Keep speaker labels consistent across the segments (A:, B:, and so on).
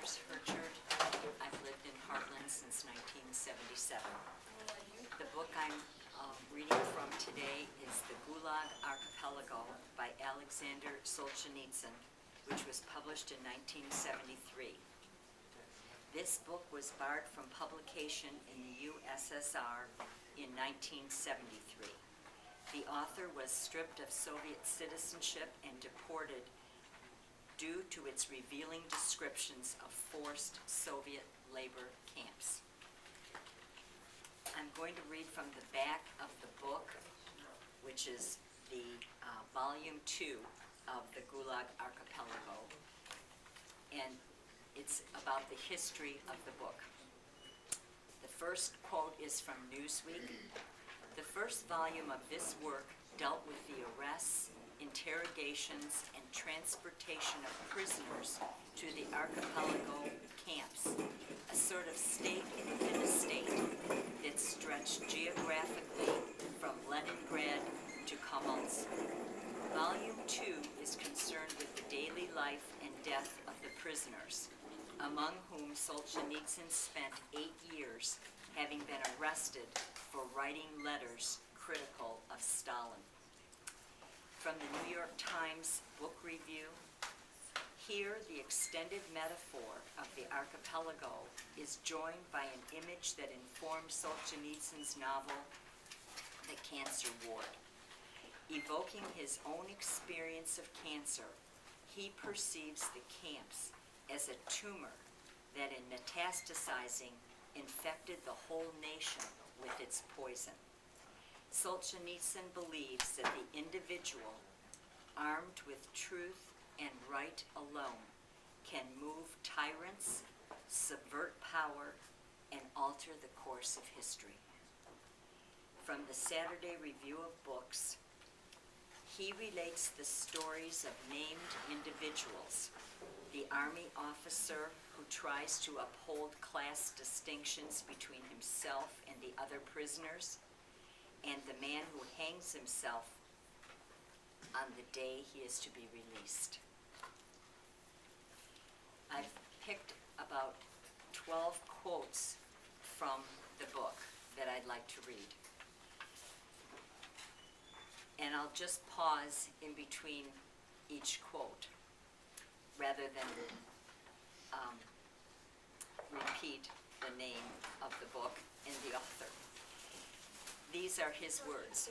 A: name's Hirchert. I've lived in Heartland since 1977. The book I'm reading from today is The Gulag Archipelago by Alexander Solzhenitsyn, which was published in 1973. This book was barred from publication in the USSR in 1973. The author was stripped of Soviet citizenship and deported due to its revealing descriptions of forced Soviet labor camps. I'm going to read from the back of the book, which is the volume 2 of the Gulag Archipelago, and it's about the history of the book. The first quote is from Newsweek. The first volume of this work dealt with the arrests, interrogations, and transportation of prisoners to the archipelago camps, a sort of state within a state that stretched geographically from Leningrad to Kamals. Volume 2 is concerned with the daily life and death of the prisoners, among whom Solzhenitsyn spent 8 years, having been arrested for writing letters critical of Stalin. From the New York Times Book Review, here the extended metaphor of the archipelago is joined by an image that informs Solzhenitsyn's novel, The Cancer Ward. Evoking his own experience of cancer, he perceives the camps as a tumor that in metastasizing infected the whole nation with its poison. Solzhenitsyn believes that the individual, armed with truth and right alone, can move tyrants, subvert power, and alter the course of history. From the Saturday Review of Books, he relates the stories of named individuals, the army officer who tries to uphold class distinctions between himself and the other prisoners, and the man who hangs himself on the day he is to be released. I've picked about 12 quotes from the book that I'd like to read. And I'll just pause in between each quote rather than repeat the name of the book and the author. These are his words.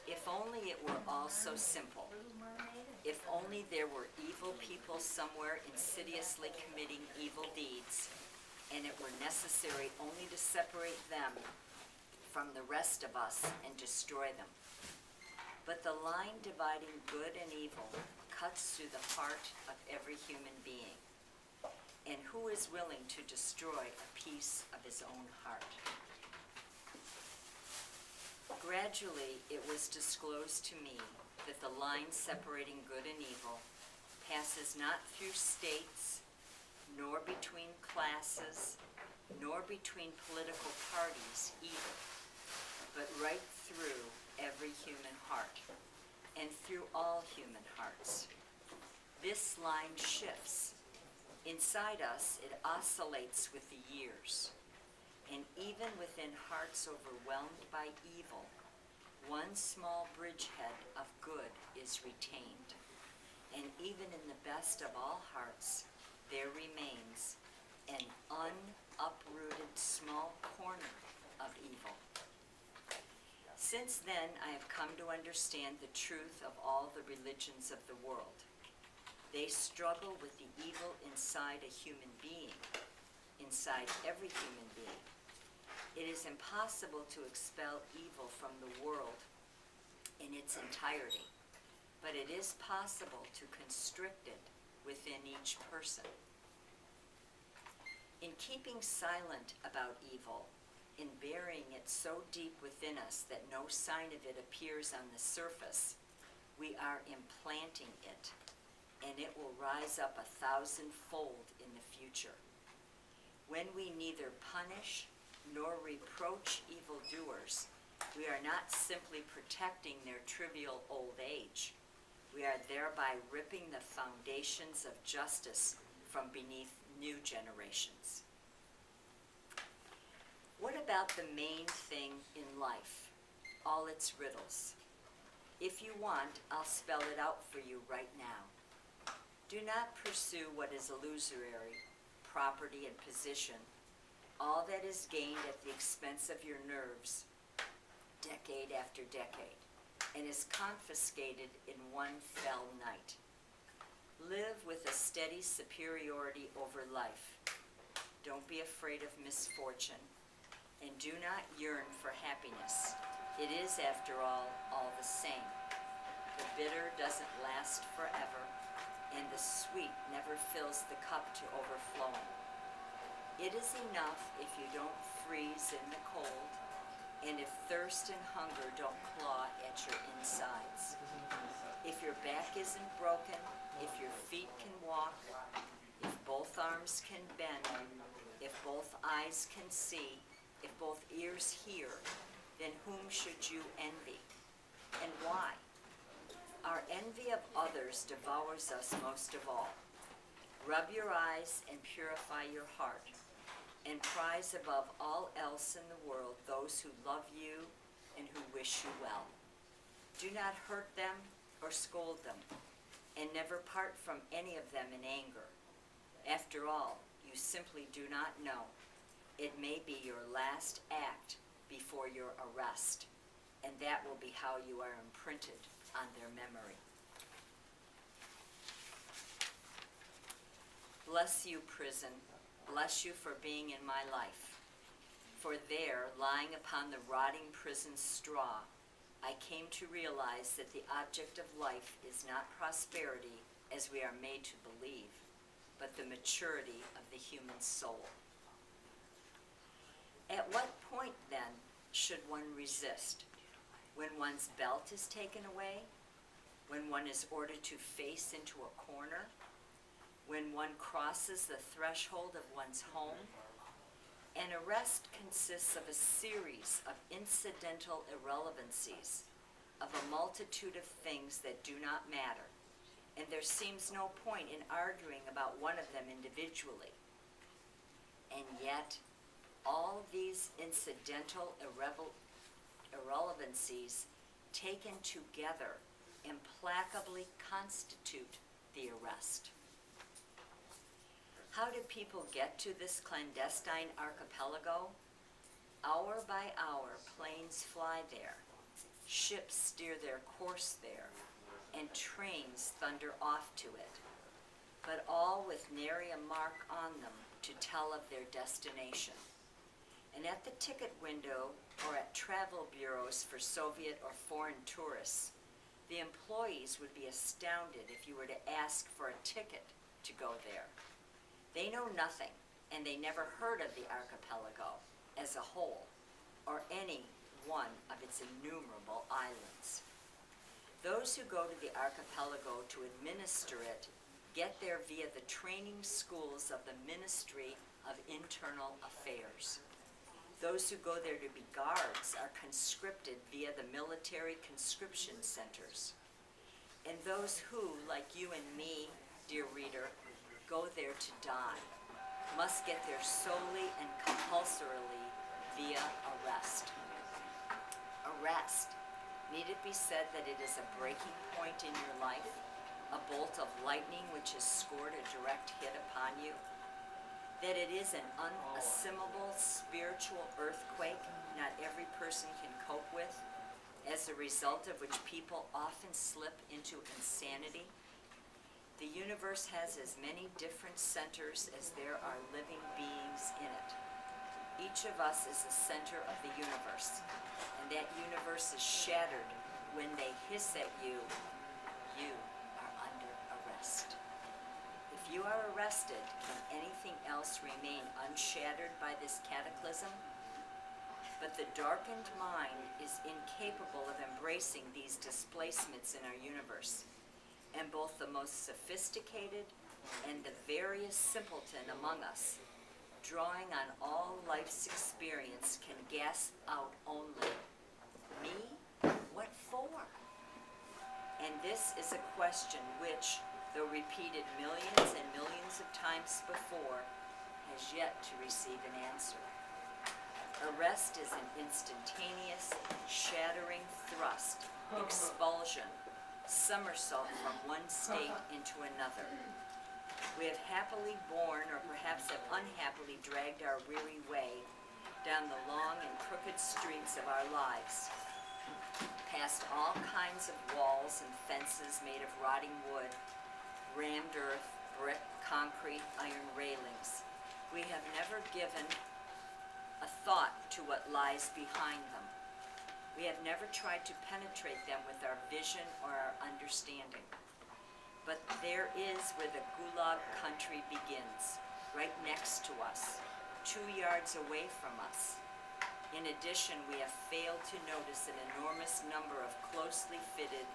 A: If only it were all so simple. If only there were evil people somewhere insidiously committing evil deeds, and it were necessary only to separate them from the rest of us and destroy them. But the line dividing good and evil cuts through the heart of every human being. And who is willing to destroy a piece of his own heart? Gradually, it was disclosed to me that the line separating good and evil passes not through states, nor between classes, nor between political parties either, but right through every human heart, and through all human hearts. This line shifts. Inside us, it oscillates with the years, and even within hearts overwhelmed by evil, one small bridgehead of good is retained, and even in the best of all hearts, there remains an unuprooted small corner of evil. Since then, I have come to understand the truth of all the religions of the world. They struggle with the evil inside a human being, inside every human being. It is impossible to expel evil from the world in its entirety, but it is possible to constrict it within each person. In keeping silent about evil, in burying it so deep within us that no sign of it appears on the surface, we are implanting it, and it will rise up 1,000-fold in the future. When we neither punish nor reproach evildoers, we are not simply protecting their trivial old age. We are thereby ripping the foundations of justice from beneath new generations. What about the main thing in life, all its riddles? If you want, I'll spell it out for you right now. Do not pursue what is illusory, property and position, all that is gained at the expense of your nerves, decade after decade, and is confiscated in one fell night. Live with a steady superiority over life. Don't be afraid of misfortune, and do not yearn for happiness. It is, after all the same. The bitter doesn't last forever, and the sweet never fills the cup to overflowing. It is enough if you don't freeze in the cold, and if thirst and hunger don't claw at your insides. If your back isn't broken, if your feet can walk, if both arms can bend, if both eyes can see, if both ears hear, then whom should you envy? And why? Our envy of others devours us most of all. Rub your eyes and purify your heart, and prize above all else in the world those who love you and who wish you well. Do not hurt them or scold them, and never part from any of them in anger. After all, you simply do not know. It may be your last act before your arrest, and that will be how you are imprinted on their memory. Bless you, prison. Bless you for being in my life. For there, lying upon the rotting prison straw, I came to realize that the object of life is not prosperity as we are made to believe, but the maturity of the human soul. At what point, then, should one resist? When one's belt is taken away? When one is ordered to face into a corner? When one crosses the threshold of one's home? An arrest consists of a series of incidental irrelevancies, of a multitude of things that do not matter, and there seems no point in arguing about one of them individually. And yet, all these incidental irrelevancies taken together implacably constitute the arrest. How do people get to this clandestine archipelago? Hour by hour, planes fly there, ships steer their course there, and trains thunder off to it, but all with nary a mark on them to tell of their destination. And at the ticket window or at travel bureaus for Soviet or foreign tourists, the employees would be astounded if you were to ask for a ticket to go there. They know nothing, and they never heard of the archipelago as a whole, or any one of its innumerable islands. Those who go to the archipelago to administer it get there via the training schools of the Ministry of Internal Affairs. Those who go there to be guards are conscripted via the military conscription centers. And those who, like you and me, dear reader, go there to die, must get there solely and compulsorily via arrest. Arrest. Need it be said that it is a breaking point in your life, a bolt of lightning which has scored a direct hit upon you? That it is an unassimilable spiritual earthquake not every person can cope with, as a result of which people often slip into insanity? The universe has as many different centers as there are living beings in it. Each of us is the center of the universe, and that universe is shattered when they hiss at you. You are under arrest. If you are arrested, can anything else remain unshattered by this cataclysm? But the darkened mind is incapable of embracing these displacements in our universe. And both the most sophisticated and the veriest simpleton among us, drawing on all life's experience, can gasp out only, "Me? What for?" And this is a question which, though repeated millions and millions of times before, has yet to receive an answer. Arrest is an instantaneous, shattering thrust, expulsion, somersault from one state into another. We have happily borne, or perhaps have unhappily dragged our weary way down the long and crooked streets of our lives, past all kinds of walls and fences made of rotting wood, rammed earth, brick, concrete, iron railings. We have never given a thought to what lies behind them. We have never tried to penetrate them with our vision or our understanding. But there is where the Gulag country begins, right next to us, 2 yards away from us. In addition, we have failed to notice an enormous number of closely fitted,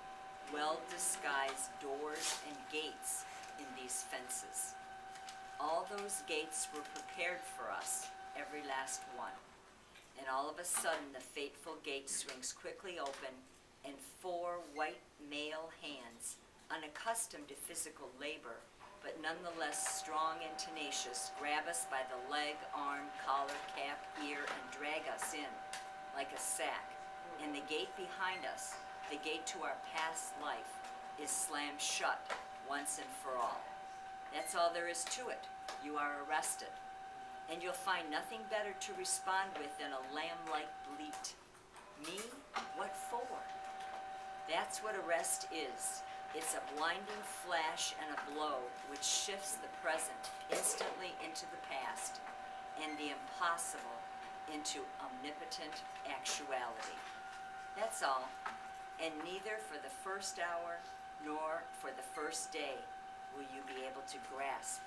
A: well-disguised doors and gates in these fences. All those gates were prepared for us, every last one. And all of a sudden, the fateful gate swings quickly open, and 4 white male hands, unaccustomed to physical labor, but nonetheless strong and tenacious, grab us by the leg, arm, collar, cap, ear, and drag us in like a sack. And the gate behind us, the gate to our past life, is slammed shut once and for all. That's all there is to it. You are arrested. And you'll find nothing better to respond with than a lamb-like bleat. Me? What for? That's what arrest is. It's a blinding flash and a blow which shifts the present instantly into the past, and the impossible into omnipotent actuality. That's all. And neither for the first hour nor for the first day will you be able to grasp